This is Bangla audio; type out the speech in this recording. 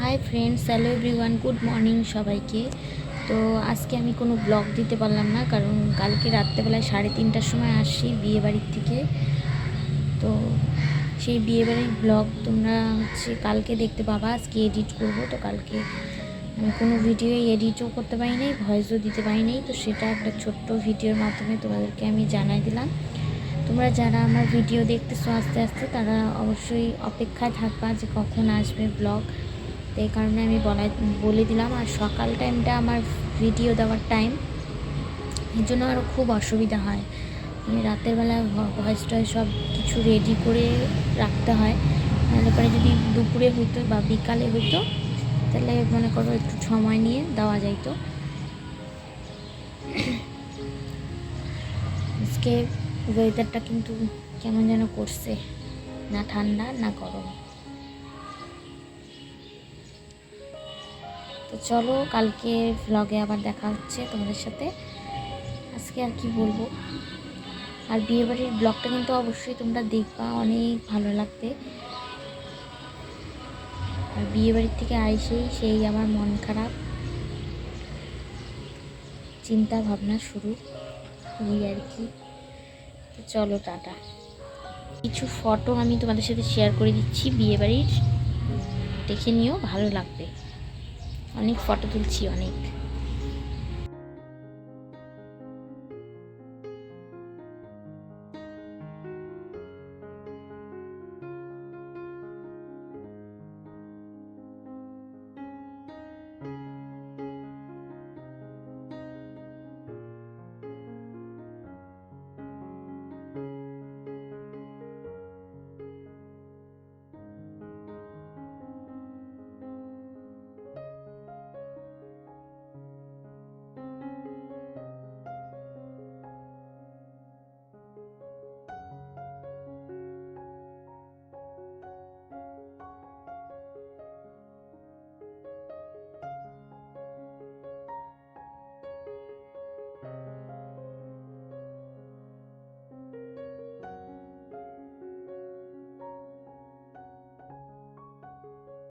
Hi friends, hello everyone, good morning সবাইকে। তো আজকে আমি কোনো ব্লগ দিতে পারলাম না, কারণ কালকে রাত্রেবেলায় 3:30টার সময় আসি বিয়েবাড়ির থেকে। তো সেই বিয়েবাড়ির ব্লগ তোমরা কালকে দেখতে পাবা। আজকে এডিট করব, তো কালকে আমি কোনো ভিডিও এডিটও করতে পারি নাই, ভয়েসও দিতে পারি নাই। তো সেটা একটা ছোট্ট ভিডিওর মাধ্যমে তোমাদেরকে আমি জানাই দিলাম। তোমরা যারা আমার ভিডিও দেখতেছো আস্তে আস্তে, তারা অবশ্যই অপেক্ষায় থাকবা যে কখন আসবে ব্লগ। তো এই কারণে আমি বলে দিলাম। আর সকাল টাইমটা আমার ভিডিও দেওয়ার টাইম, এর জন্য আরও খুব অসুবিধা হয়। মানে রাতের বেলা ভয়েস টয়েস সব কিছু রেডি করে রাখতে হয়, নাহলে পরে যদি দুপুরে হইতো বা বিকালে হইতো তাহলে মনে করো একটু সময় নিয়ে দেওয়া যাইতো। আজকে ওয়েদারটা কিন্তু কেমন যেন করছে, না ঠান্ডা না গরম। তো চলো, কালকে ভ্লগে আবার দেখা হচ্ছে তোমাদের সাথে। আজকে আর কি বলবো। আর বিয়েবাড়ির ব্লগটা কিন্তু অবশ্যই তোমরা দেখবা, অনেক ভালো লাগবে। আর বিয়েবাড়ির থেকে সেই আমার মন খারাপ, চিন্তা ভাবনা শুরু, এই আর কি। তো চলো, টাটা। কিছু ফটো আমি তোমাদের সাথে শেয়ার করে দিচ্ছি বিয়েবাড়ির, দেখে নিও, ভালো লাগবে। অনেক ফটো তুলছি, অনেক।